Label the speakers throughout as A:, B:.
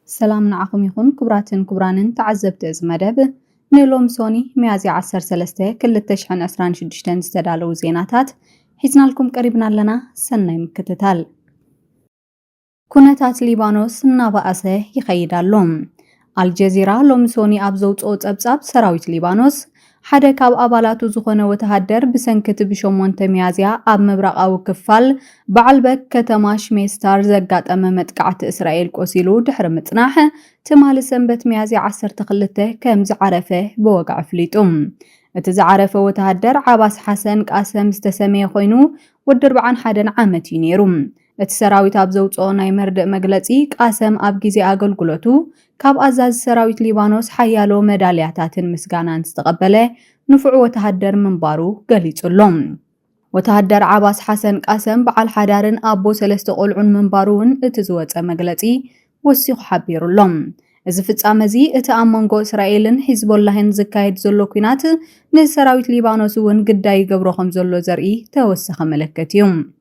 A: سلام نعكم يكون كبران تعزبت مدب نيلوم سوني ميازي 13 كل تشحن 16 استدالو زيناتات حيزنا لكم قريبنا لنا سنة مكتتال كونتات ليبانوس نابأسه يخيدالهم الجزيرة لوم سوني أبزوت أوت أبزاب سراويت ليبانوس حدا كاب أبالاتو زخونة وتهدر بسنكت بشومون تميازيا أب مبرق أو كفال بعلبك كتماش ميستار زقات أمامت قعت إسرائيل كوسيلو دحر متناحة تمال سنبت ميازيا 10 كم زعرفه بوقع فليتهم اتزعرفه وتهدر عباس حسن قاسم استسمي خوينو ودربعان حدن عامتي نيروم اتسراويت أبزوتو ناي مرد مجلسي قاسم أب جيزي أقلقلوتو كاب أزاز سراويت ليبانوس حيالو ميدالياتاتن مسغانان استقبله نفعو وتهدر منبارو قليتولهم وتهدر عباس حسن قاسم بعال حدارن أبو سلست قلعون منبارون اتزوات مجلسي وسيخ حبيرولهم إذا فتامزي اتأمنغو إسرائيلن حزب اللهن زكايد زلو كينات نسراويت ليبانوس ون قداي قبروخم زلو زرئي توسخ ملكتيوم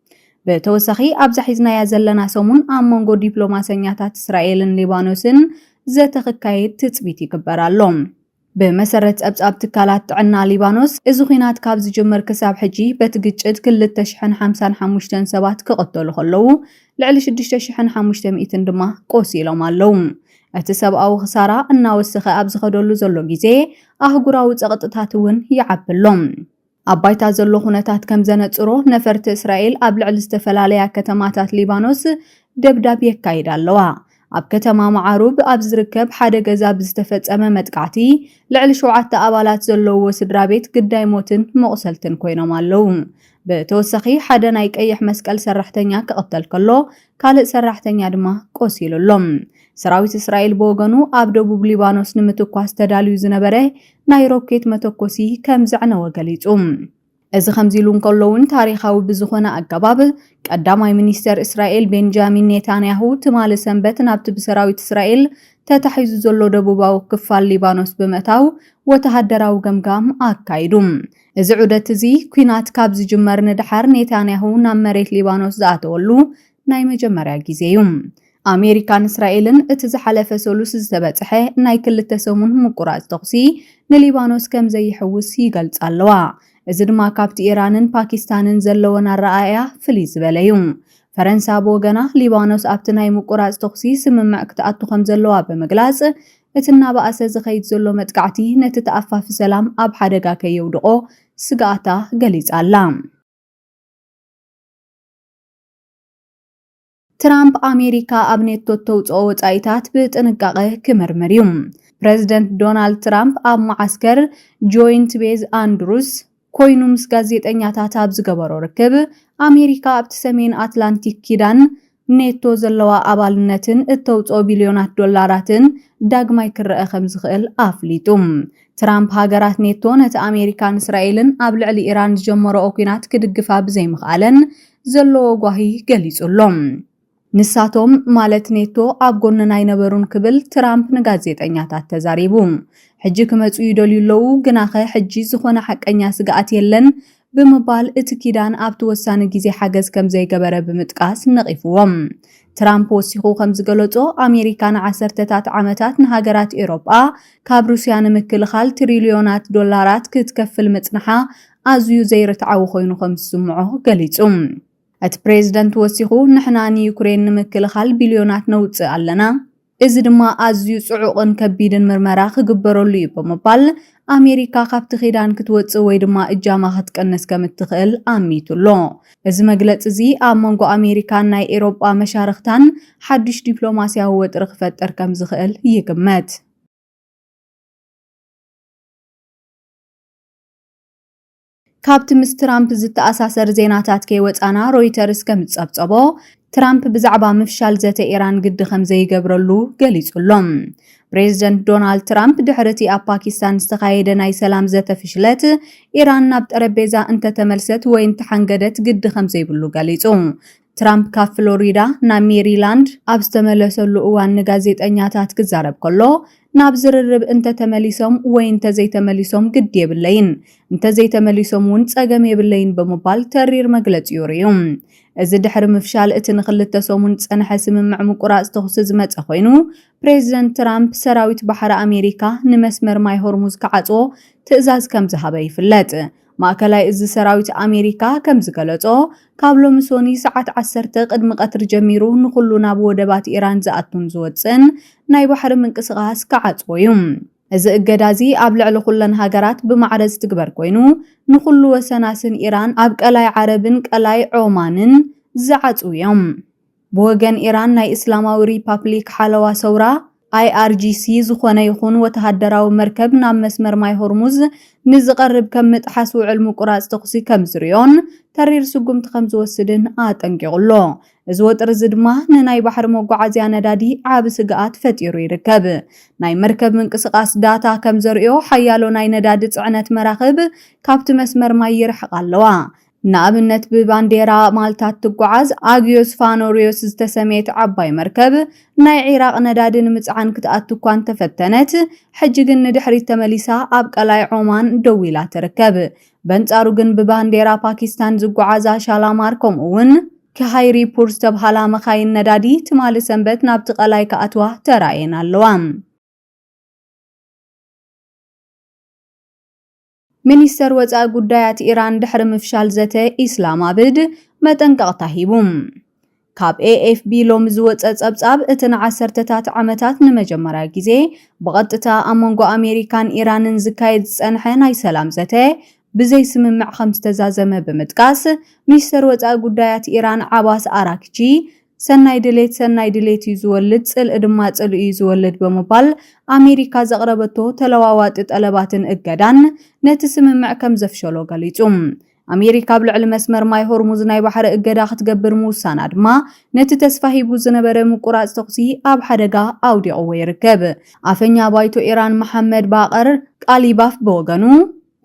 A: بتوسخي أبز حزنا يزلنا سومون أمونغو دبلوماسيات إسرائيل ليبانوسن زتخكايد تثبيتي كبرالهم بمسرت أبز تكالات عنا ليبانوس إزوخينات كابز جمر كساب حجي بتقجد كل تشحن 55 سبات كقتلو خلو لعلي 6500 دما قوسي لو مالهم اتساب أو خسارة الناوسخ أبز خدولو زلو جيزي أهقراو تغطتاتون يعبلهم أبايتا زلو خونتات كم زنتصرو نفرت إسرائيل أبلع الاستفلاليا كتماتات ليبانوس دبداب يكايد اللوا أب كتما معروب أبز ركب حدا غزاب استفت أمامت قعتي لعل شوعات أبالات زلو وسدرابيت قداي موتن مقسلتن كوينو مالو بتوسخي حدا نايك أيح مسكال سرحتنيا كقتل كلو كالق سرحتنيا دما قوسيلو اللوم سراويت إسرائيل بوغنو أب دبوب ليبانوس نمتوكواس تداليو زنبره ناي روكيت متوكوسي كم زعنا وقليتهم إذا خمزيلون كلون تاريخاو بزخونا أقباب قداماي منيستر إسرائيل بنجامين نتانياهو تمال سنبت نابت بسراويت إسرائيل تتحيز زلو دبوباو كفال ليبانوس بمتاو وتهدراو قمقام أكايدوم إذا عودت زي كوينات كابز جمر ندحر نتانياهو نامريت ليبانوس زاتولو ناي مجمرا جيزيوم أمريكان إسرائيلن اتزحلف سولوس زتبتحه ناي كل التسومون مقراز تقسي نليبانوس كم زي حوس يقلت اللوا إذا ما كابت إيرانن باكستانن زلوان الرأية فليز بلايوم فرنسا بوغنا ليبانوس أبتناي مقراز تقسي سمم اكتأتو خمزلوا بمقلاز اتنا بأساز خيط زلو متقعتي نتتأفى في سلام أب حدقا كي يودقو سقاتا قليز اللام ترامب أمريكا أبنيت توتو وطايتات بتنقاقه كمرمريوم بريزيدنت دونالد ترامب أب معسكر جوينت بيز أندروس كوينومس غازيتانياتات أب زغبرو ركب أمريكا أبتسمين أتلانتيك كيدان نيتو زلوا أبالنتن التوتو بليونات دولاراتن داقماي كرأ خمز خيل أفليتوم ترامب هاجرات نيتو نت أمريكان إسرائيلن أبلع لإيران جمرو أوكينات كدقفا بزي مخالن زلوا قواهي قليسولهم نساتهم مالت نيتو أبقون ينبرون كبل ترامب نغازيتانياتات تزاريبوم حجي كمتو يدوليلو غناخه حجي زخونا حق انيا سقات يلن بمبال اتكيدان أبتو وسان جيزي حاجز كم زي قبره بمتقاس نقفوهم ترامب وسيخو خمز قلتو أمريكان 10 عامتات نهاجرات إيروبا كاب روسيا نمكل تريليونات دولارات كتكفل متنحا أزيو زيرت عاو خوينو خمس سمعوه قليتهم ات بريزيدنت وسيخو نحنا يوكرين نمكل بليونات نوت علنا إذا دما أزيو صعوقن كبيدن مرمرا خقبرولو يبمبال أمريكا خابت خيدان كتوتس ويدما إجاما خطقنس كمتخيل آميتولو إذا مقلت زي آمونغو أمريكان ناي إيروبا مشارختان حدش دبلوماسيا هو ترخفت أركام زخيل يكمت كابت مس ترامب زت أساسر زيناتات كي وطانا رويترز كمتصبصبو ترامب بزعبا مفشال زت إيران قد خمزي قبرلو قليتولهم بريزيدنت دونالد ترامب دحرتي أب باكستان استخايد ناي سلام زت فشلت إيران نابت أربيزا انت تملست وين تحنقدت قد خمزي بلو قليتو ትራምፕ ካብ ፍሎሪዳ ናብ ሜሪላንድ ኣብ ዝተመለሰሉ እዋን ንጋዜጠኛታት ክዛረብ ከሎ ናብ ዝርርብ እንተተመሊሶም ወይ እንተዘይተመሊሶም ግድ የብለይን እንተዘይተመሊሶም ውን ጸገም የብለይን በመባል ተሪር መግለጽ ይርዩ እዚ ድሕሪ ምፍሻል እቲ ንኽልተ ሰሙን ጸንሐ ስምምዕ ምቁራጽ ተኽሲ ዝመጸ ኮይኑ ፕሬዚደንት ትራምፕ ሰራዊት ባሕሪ ኣሜሪካ ንመስመር ማይ ሆርሙዝ ክዓጽዎ ትዕዛዝ ከም ዝሃበ ይፍለጥ ማእከላይ እዚ ሰራዊት ኣሜሪካ ከም ዝገለጾ ካብ ሎሚ ሶኒ ሰዓት 10 ቅድሚ ቀትሪ ጀሚሩ ንኹሉ ናብ ወደባት ኢራን ዝኣቱን ዝወፅን ናይ ባሕሪ ምንቅስቓስ ክዓጽዎ እዩ እዚ እገዳዚ ኣብ ልዕሊ ኩለን ሃገራት ብማዕረዝ ትግበር ኮይኑ ንኹሉ ወሰናስን ኢራን ኣብ ቀላይ ዓረብን ቀላይ ዖማንን ዝዓጽው እዮም ብወገን ኢራን ናይ እስላማዊ ሪፓብሊክ ሓለዋ ሰውራ IRGC ዝኾነ ይኹን ወተሃደራዊ መርከብ ናብ መስመር ማይ ሆርሙዝ ንዝቐርብ ከም ምጥሓስ ውዕል ምቁራጽ ተኽሲ ከም ዝርዮን ተሪር ስጉምቲ ከም ዝወስድን ኣጠንቂቑሎ እዚ ወጥሪ እዚ ድማ ንናይ ባሕሪ መጓዓዝያ ነዳዲ ዓብ ስግኣት ፈጢሩ ይርከብ ናይ መርከብ ምንቅስቓስ ዳታ ከም ዘርዮ ሓያሎ ናይ ነዳዲ ጽዕነት መራኽብ ካብቲ መስመር ማይ ይርሕቕ ኣለዋ ንኣብነት ብባንዴራ ማልታት ትጓዓዝ ኣግዮስ ፋኖሪዮስ ዝተሰመየት ዓባይ መርከብ ናይ ኢራቅ ነዳዲ ንምጽዓን ክትኣቱ እኳ እንተፈተነት ሕጂ ግን ንድሕሪት ተመሊሳ ኣብ ቀላይ ዖማን ደው ኢላ ትርከብ በንጻሩ ግን ብባንዴራ ፓኪስታን ዝጓዓዛ ሻላማር ከምኡውን ከሃይሪፑር ዝተብሃላ መኻይን ነዳዲ ትማሊ ሰንበት ናብቲ ቀላይ ከኣትዋ ተራእየን ኣለዋ ሚኒስተር ወጻኢ ጉዳያት ኢራን ድሕሪ ምፍሻል ዘተ ኢስላማባድ መጠንቀቕታ ሂቡ ካብ AFP ሎም ዝወፀ ጸብጻብ እቲ ን10ታት ዓመታት ንመጀመርያ ግዜ ብቐጥታ ኣብ መንጎ ኣሜሪካን ኢራንን ዝካየድ ዝጸንሐ ናይ ሰላም ዘተ ብዘይ ስምምዕ ከም ዝተዛዘመ ብምጥቃስ ሚኒስተር ወጻኢ ጉዳያት ኢራን ዓባስ ኣራክቺ ሰናይ ድሌት እዩ ዝወልድ ጽልኢ ድማ ጽልኢ እዩ ዝወልድ በመባል ኣሜሪካ ዘቕረበቶ ተለዋዋጢ ጠለባትን እገዳን ነቲ ስምምዕ ከም ዘፍሸሎ ገሊጹ ኣሜሪካ ብልዕሊ መስመር ማይ ሆርሙዝ ናይ ባሕሪ እገዳ ክትገብር ምውሳና ድማ ነቲ ተስፋ ሂቡ ዝነበረ ምቁራጽ ተኽሲ ኣብ ሓደጋ ኣውዲቕዎ ይርከብ ኣፈኛ ባይቶ ኢራን መሐመድ ባቀር ቃሊባፍ በወገኑ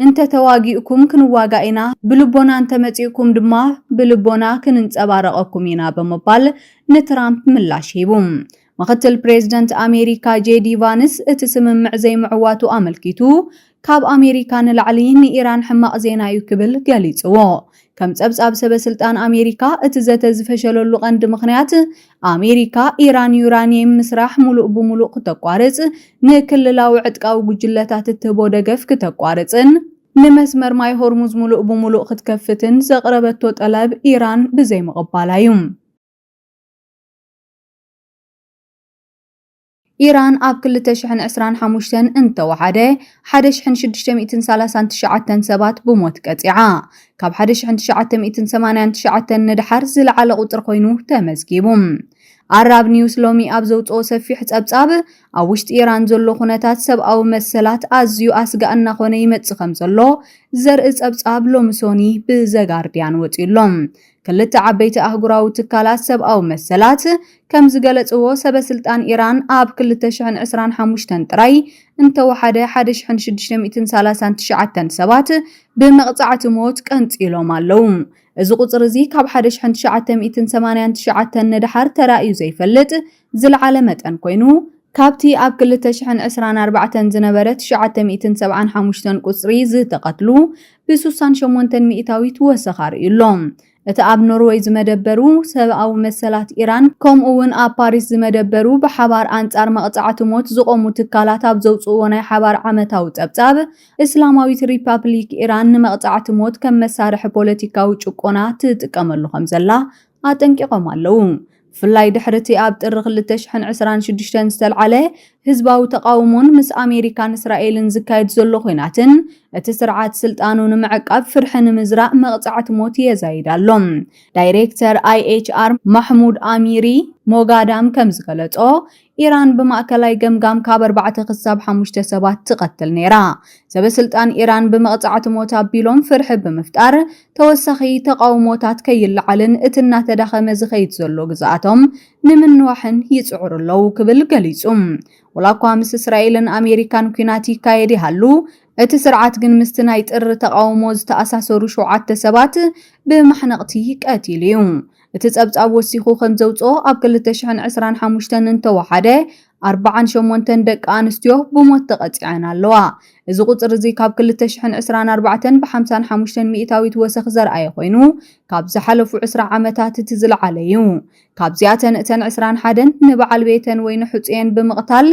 A: እንተ ተዋጊእኩም ክንዋጋኢና ብልቦና እንተ መጺእኩም ድማ ብልቦና ክንንጸባረቐኩም ኢና በመባል ንትራምፕ ምላሽ ሂቡ ምክትል ፕሬዝደንት ኣሜሪካ ጄዲ ቫንስ እቲ ስምምዕ ዘይምዕዋቱ ኣመልኪቱ ካብ ኣሜሪካ ንላዕሊ ንኢራን ሕማቕ ዜና እዩ ክብል ገሊጽዎ ከም ጸብጻብ ሰበስልጣን ኣሜሪካ እቲ ዘተ ዝፈሸለሉ ቀንዲ ምኽንያት ኣሜሪካ ኢራን ዩራኒየም ምስራሕ ሙሉእ ብሙሉእ ክተቋርጽ ንክልላዊ ዕጥቃዊ ጉጅለታት እትህቦ ደገፍ ክተቋርጽን ንመስመር ማይ ሆርሙዝ ሙሉእ ብሙሉእ ክትከፍትን ዘቕረበቶ ጠለብ ኢራን ብዘይ ምቕባላ እዩ ኢራን ኣብ 2025 እንተወሓደ 1639 ሰባት ብሞት ቀፂዓ ካብ 1989 ንድሓር ዝለዓለ ቁጥሪ ኮይኑ ተመዝጊቡ ኣራብ ኒውስ ሎሚ ኣብ ዘውፅኦ ሰፊሕ ጸብጻብ ኣብ ውሽጢ ኢራን ዘሎ ኩነታት ሰብኣዊ መሰላት ኣዝዩ ኣስጋእና ኮነ ይመጽእ ከም ዘሎ ዘርኢ ጸብጻብ ሎሚ ሶኒ ብዘጋርዲያን ወፂሎም ክልተ ዓበይቲ ኣህጉራዊ ትካላት ሰብኣዊ መሰላት ከም ዝገለጽዎ ሰበስልጣን ኢራን ኣብ 2025 ጥራይ እንተወሓደ 1639 ሰባት ብመቕጻዕቲ ሞት ቀንጺሎም ኣለዉ እዚ ቁጽሪ እዚ ካብ 1989 ንድሓር ተራእዩ ዘይፈልጥ ዝለዓለ መጠን ኮይኑ ካብቲ ኣብ 2024 ዝነበረ 975 ቁጽሪ ዝተቐትሉ ብ68 ሚእታዊት ወሰኻር ኢሎም እቲ ኣብ ኖርዌይ ዝመደበሩ ሰብኣዊ መሰላት ኢራን ከምኡውን ኣብ ፓሪስ ዝመደበሩ ብሓባር አንጻር መቕጻዕቲ ሞት ዝቆሙ ትካላት ኣብ ዘውፅዎ ናይ ሓባር ዓመታዊ ጸብጻብ እስላማዊት ሪፓብሊክ ኢራን ንመቕጻዕቲ ሞት ከም መሳርሒ ፖለቲካዊ ጭቆና ትጥቀመሉ ከም ዘላ ኣጠንቂቖም ኣለዉ ፍላይ ድሕርቲ ኣብ ጥሪ 2026 ዝተልዓለ ህዝባዊ ተቃውሞን ምስ ኣሜሪካን እስራኤልን ዝካየድ ዘሎ ኮይናትን እቲ ስርዓት ስልጣኑ ንምዕቃብ ፍርሒ ንምዝራእ መቕጻዕቲ ሞት የዛይድ ኣሎ ዳይሬክተር IHR ማሕሙድ ኣሚሪ ሞጋዳም ከም ዝገለጾ ኢራን ብማእከላይ ገምጋም ካብ 4 ክሳብ 5 ሰባት ትቀትል ነይራ ሰበስልጣን ኢራን ብመቕጻዕቲ ሞት ኣቢሎም ፍርሒ ብምፍጣር ተወሳኺ ተቃውሞታት ከይልዓልን እቲ እናተዳኸመ ዝኸይድ ዘሎ ግዛኣቶም ንምንዋሕን ይጽዕሩ ኣለዉ ክብል ገሊጹ ወላኳ ምስ እስራኤልን ኣሜሪካን ኩናት ይካየድ ይሃሉ እቲ ስርዓት ግን ምስቲ ናይ ጥሪ ተቃውሞ ዝተኣሳሰሩ 7 ሰባት ብማሕነቕቲ ቀቲሉ እዩ እቲ ጸብጻብ ወሲኹ ከም ዘውጽኦ ኣብ 2025 እንተወሓደ 48 ደቂ ኣንስትዮ ብሞት ተቐፂዐን ኣለዋ። እዚ ቁጽሪ እዚ ካብ 2024 ብ55 ሚእታዊት ወሰኽ ዘርኣየ ኮይኑ ካብ ዝሓለፉ 20 ዓመታት እቲ ዝለዓለ እዩ። ካብዚኣተን እተን 21 ንበዓል ቤተን ወይ ንሕጹየን ብምቕታል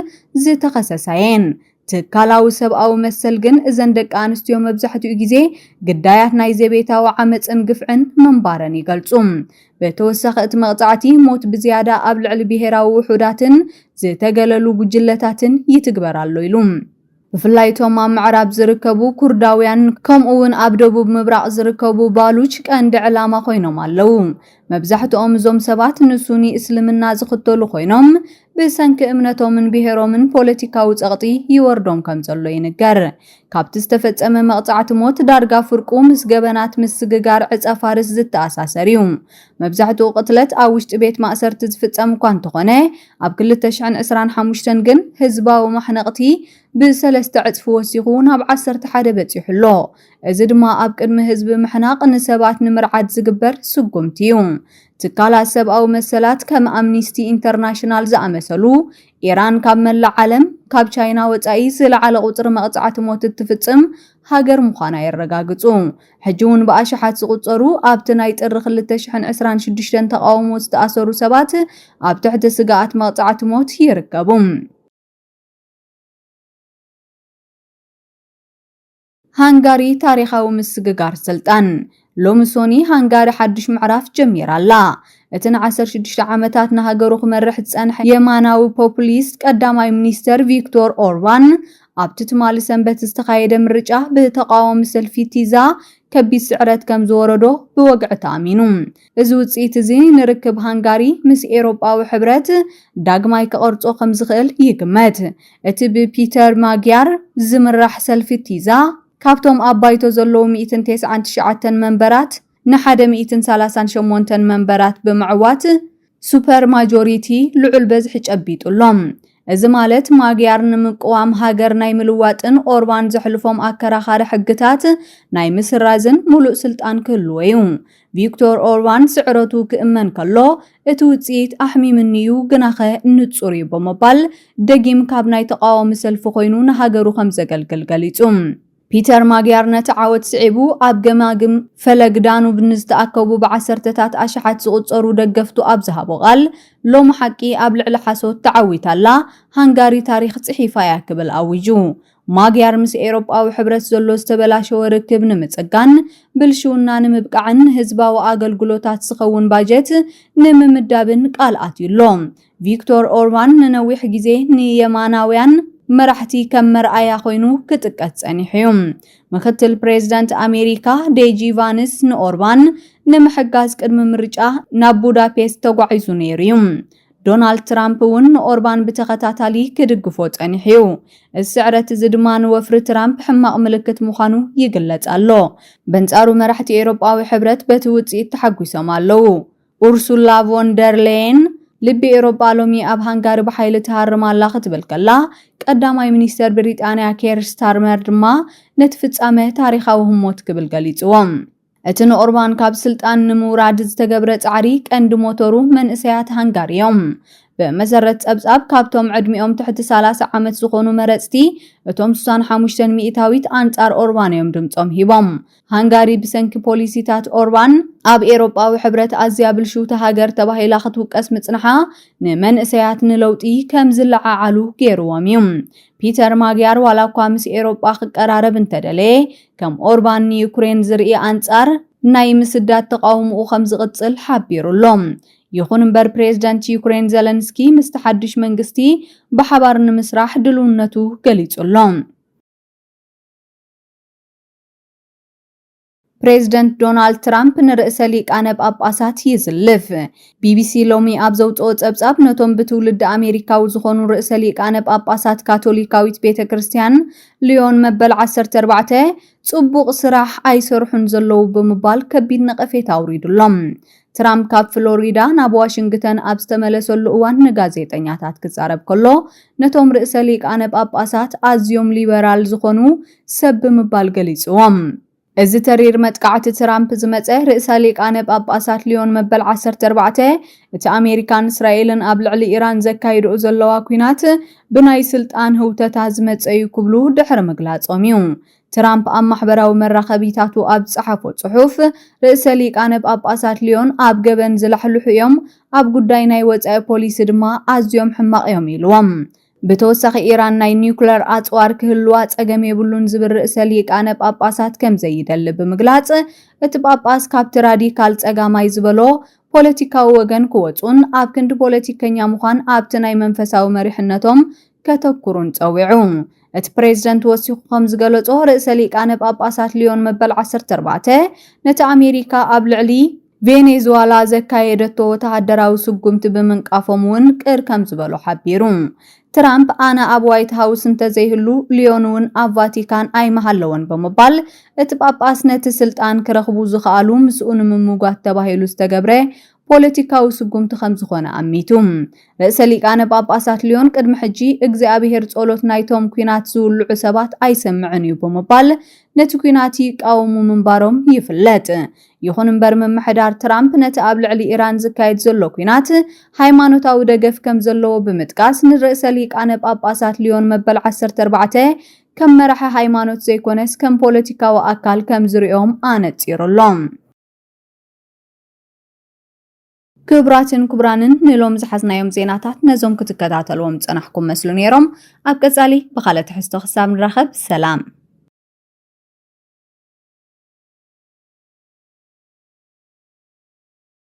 A: ዝተኸሰሳየን። ትካላዊ ሰብኣዊ መሰል ግን እዘን ደቂ ኣንስትዮ መብዛሕትኡ ግዜ ግዳያት ናይ ዘቤታዊ ዓመፅን ግፍዕን መንባረን ይገልጹ። ብተወሳኺ እቲ መቕጻዕቲ ሞት ብዝያዳ ኣብ ልዕሊ ብሄራዊ ውሑዳትን ዝተገለሉ ጉጅለታትን ይትግበር ኣሎ ኢሉ። ብፍላይ እቶም ኣብ ምዕራብ ዝርከቡ ኩርዳውያን ከምኡውን ኣብ ደቡብ ምብራቕ ዝርከቡ ባሉች ቀንዲ ዕላማ ኮይኖም ኣለዉ። መብዛሕትኦም እዞም ሰባት ንሱኒ እስልምና ዝኽተሉ ኮይኖም ብሰንኪ እምነቶምን ብሄሮምን ፖለቲካዊ ጸቕጢ ይወርዶም ከም ዘሎ ይንገር። ካብቲ ዝተፈጸመ መቕጻዕቲ ሞት ዳርጋ ፍርቁ ምስ ገበናት ምስግጋር ዕፀ ፋርስ ዝተኣሳሰር እዩ። መብዛሕትኡ ቅትለት ኣብ ውሽጢ ቤት ማእሰርቲ ዝፍጸም እኳ እንተኾነ ኣብ 2025 ግን ህዝባዊ ማሕነቕቲ ብሰለስተ ዕጽፊ ወሲኹ ናብ 11 በፂሑ ኣሎ። እዚ ድማ ኣብ ቅድሚ ህዝቢ ምሕናቕ ንሰባት ንምርዓድ ዝግበር ስጉምቲ እዩ። ትካላት ሰብኣዊ መሰላት ከም ኣምኒስቲ ኢንተርናሽናል ዝኣመሰሉ ኢራን ካብ መላእ ዓለም ካብ ቻይና ወጻኢ ዝለዓለ ቁጽሪ መቕጻዕቲ ሞት እትፍጽም ሃገር ምዃና የረጋግጹ። ሕጂ እውን ብኣሽሓት ዝቑጸሩ ኣብቲ ናይ ጥሪ 2026 ተቃውሞ ዝተኣሰሩ ሰባት ኣብ ትሕቲ ስጋኣት መቕጻዕቲ ሞት ይርከቡ። ሃንጋሪ ታሪኻዊ ምስግጋር ስልጣን ሎሚ ሶኒ ሃንጋሪ ሓድሽ ምዕራፍ ጀሚራ ኣላ። እቲ ን16 ዓመታት ንሃገሩ ክመርሕ ዝጸንሐ የማናዊ ፖፑሊስት ቀዳማይ ሚኒስተር ቪክቶር ኦርባን ኣብቲ ትማሊ ሰንበት ዝተኻየደ ምርጫ ብተቃዋሚ ሰልፊ ቲዛ ከቢድ ስዕረት ከም ዝወረዶ ብወግዒ ተኣሚኑ። እዚ ውጽኢት እዚ ንርክብ ሃንጋሪ ምስ ኤውሮጳዊ ሕብረት ዳግማይ ክቐርጾ ከም ዝኽእል ይግመት። እቲ ብፒተር ማግያር ዝምራሕ ሰልፊ ቲዛ ካብቶም ኣብ ባይቶ ዘለዉ 199 መንበራት ን138 መንበራት ብምዕዋት ሱፐር ማጆሪቲ ልዑል በዝሒ ጨቢጡሎም። እዚ ማለት ማግያር ንምቅዋም ሃገር ናይ ምልዋጥን ኦርባን ዘሕልፎም ኣከራኻሪ ሕግታት ናይ ምስራዝን ሙሉእ ስልጣን ክህልዎ እዩ። ቪክቶር ኦርባን ስዕረቱ ክእመን ከሎ እቲ ውጽኢት ኣሕሚምንዩ ግናኸ ንጹር እዩ ብምባል ደጊም ካብ ናይ ተቃዋሚ ሰልፊ ኮይኑ ንሃገሩ ከም ዘገልግል ገሊጹ። ፒተር ማግያር ነቲ ዓወት ስዒቡ ኣብ ገማግም ፈለግ ዳኑብ ንዝተኣከቡ ብዓሰርተታት ኣሽሓት ዝቑጸሩ ደገፍቱ ኣብ ዝሃቦ ቃል ሎሚ ሓቂ ኣብ ልዕሊ ሓሶት ተዓዊታላ ሃንጋሪ ታሪኽ ጽሒፋ እያ ክብል ኣውጁ። ማግያር ምስ ኤውሮጳዊ ሕብረት ዘሎ ዝተበላሸወ ርክብ ንምጽጋን ብልሽውና ንምብቃዕን ህዝባዊ ኣገልግሎታት ዝኸውን ባጀት ንምምዳብን ቃል ኣትዩሎም። ቪክቶር ኦርባን ንነዊሕ ግዜ ንየማናውያን መራሕቲ ከም መርኣያ ኮይኑ ክጥቀት ጸኒሑ እዩ። ምክትል ፕሬዝዳንት ኣሜሪካ ዴጂ ቫንስ ንኦርባን ንምሕጋዝ ቅድሚ ምርጫ ናብ ቡዳፔስት ተጓዒዙ ነይሩ እዩ። ዶናልድ ትራምፕ እውን ንኦርባን ብተኸታታሊ ክድግፎ ጸኒሑ እዩ። እዚ ስዕረት እዚ ድማ ንወፍሪ ትራምፕ ሕማቕ ምልክት ምዃኑ ይግለጽ ኣሎ። በንጻሩ መራሕቲ ኤውሮጳዊ ሕብረት በቲ ውጽኢት ተሓጒሶም ኣለዉ። ኡርሱላ ቮን ደር ሌየን ልቢ ኤውሮጳ ሎሚ ኣብ ሃንጋሪ ብሓይሊ ትሃርም ኣላ ክትብል ከላ ቀዳማይ ሚኒስተር ብሪጣንያ ኬር ስታርመር ድማ ነቲ ፍጻመ ታሪኻዊ ህሞት ክብል ገሊጽዎም። እቲ ንኦርባን ካብ ስልጣን ንምውራድ ዝተገብረ ጻዕሪ ቀንዲ ሞተሩ መንእሰያት ሃንጋሪ እዮም። ብመሰረት ጸብጻብ ካብቶም ዕድሚኦም ትሕቲ 30 ዓመት ዝኾኑ መረጽቲ እቶም 65 ሚእታዊት ኣንጻር ኦርባን እዮም ድምጾም ሂቦም። ሃንጋሪ ብሰንኪ ፖሊሲታት ኦርባን ኣብ ኤውሮጳዊ ሕብረት ኣዝያ ብልሽውቲ ሃገር ተባሂላ ክትውቀስ ምጽንሓ ንመንእሰያት ንለውጢ ከም ዝለዓዓሉ ገይርዎም እዩ። ፒተር ማግያር ዋላ እኳ ምስ ኤውሮጳ ክቀራረብ እንተደለየ ከም ኦርባን ንዩክሬን ዝርኢ ኣንጻር ናይ ምስዳድ ተቃውምኡ ከም ዝቕጽል ሓቢሩሎም። ይኹን እምበር ፕሬዝዳንት ዩክሬን ዘለንስኪ ምስ ተሓድሽ መንግስቲ ብሓባር ንምስራሕ ድልውነቱ ገሊጹሎም። ፕሬዝዳንት ዶናልድ ትራምፕ ንርእሰ ሊቃነ ጳጳሳት ይዝልፍ። ቢቢሲ ሎሚ ኣብ ዘውጽኦ ጸብጻብ ነቶም ብትውልዲ ኣሜሪካዊ ዝኾኑ ርእሰ ሊቃነ ጳጳሳት ካቶሊካዊት ቤተክርስትያን ሊዮን መበል 14 ጽቡቕ ስራሕ ኣይሰርሑን ዘለዉ ብምባል ከቢድ ነቐፌታ ኣውሪዱሎም። ትራምፕ ካብ ፍሎሪዳ ናብ ዋሽንግተን ኣብ ዝተመለሰሉ እዋን ንጋዜጠኛታት ክዛረብ ከሎ ነቶም ርእሰ ሊቃነ ጳጳሳት ኣዝዮም ሊበራል ዝኾኑ ሰብ ብምባል ገሊጽዎም። እዚ ተሪር መጥቃዕቲ ትራምፕ ዝመፀ ርእሰ ሊቃነ ጳጳሳት ሊዮን መበል 14 እቲ ኣሜሪካን እስራኤልን ኣብ ልዕሊ ኢራን ዘካይድኡ ዘለዋ ኩናት ብናይ ስልጣን ህውተታ ዝመፀ እዩ ክብሉ ድሕሪ ምግላጾም እዩ። ትራምፕ ኣብ ማሕበራዊ መራኸቢታቱ ኣብ ጸሓፎ ጽሑፍ ርእሰ ሊቃነ ጳጳሳት ሊዮን ኣብ ገበን ዝለሕልሑ እዮም፣ ኣብ ጉዳይ ናይ ወጻኢ ፖሊሲ ድማ ኣዝዮም ሕማቕ እዮም ኢልዎም። ብተወሳኺ ኢራን ናይ ኒውክለር ኣጽዋር ክህልዋ ጸገም የብሉን ዝብል ርእሰ ሊቃነ ጳጳሳት ከም ዘይደሊ ብምግላጽ እቲ ጳጳስ ካብቲ ራዲካል ጸጋማይ ዝበሎ ፖለቲካዊ ወገን ክወጹን ኣብ ክንዲ ፖለቲከኛ ምዃን ኣብቲ ናይ መንፈሳዊ መሪሕነቶም ከተኩሩን ጸዊዑ። እቲ ፕሬዝደንት ወሲኹ ከም ዝገለጾ ርእሰ ሊቃነ ጳጳሳት ሊዮን መበል 14 ነቲ ኣሜሪካ ኣብ ልዕሊ ቬኔዙዌላ ዘካየደቶ ወተሃደራዊ ስጉምቲ ብምንቃፎም እውን ቅር ከም ዝበሎ ሓቢሩ። ትራምፕ ኣነ ኣብ ዋይት ሃውስ እንተዘይህሉ ሊዮን እውን ኣብ ቫቲካን ኣይመሃለወን ብምባል እቲ ጳጳስ ነቲ ስልጣን ክረኽቡ ዝኽኣሉ ምስኡ ንምምጓት ተባሂሉ ዝተገብረ ፖለቲካዊ ስጉምቲ ከም ዝኾነ ኣሚቱ። ርእሰ ሊቃነ ጳጳሳት ሊዮን ቅድሚ ሕጂ እግዚኣብሔር ጸሎት ናይቶም ኩናት ዝውልዑ ሰባት ኣይሰምዕን እዩ ብምባል ነቲ ኩናት ይቃወሙ ምንባሮም ይፍለጥ። ይኹን እምበር ምምሕዳር ትራምፕ ነቲ ኣብ ልዕሊ ኢራን ዝካየድ ዘሎ ኩናት ሃይማኖታዊ ደገፍ ከም ዘለዎ ብምጥቃስ ንርእሰ ሊቃነ ጳጳሳት ሊዮን መበል 14 ከም መራሒ ሃይማኖት ዘይኮነስ ከም ፖለቲካዊ ኣካል ከም ዝሪኦም ኣነጺሩሎም። ክብራትን ክብራንን ንሎም ዝሓዝናዮም ዜናታት ነዞም ክትከታተልዎም ፀናሕኩም መስሉ ነይሮም። ኣብ ቀጻሊ ብኻልእ ትሕዝቶ ክሳብ ንራኸብ ሰላም።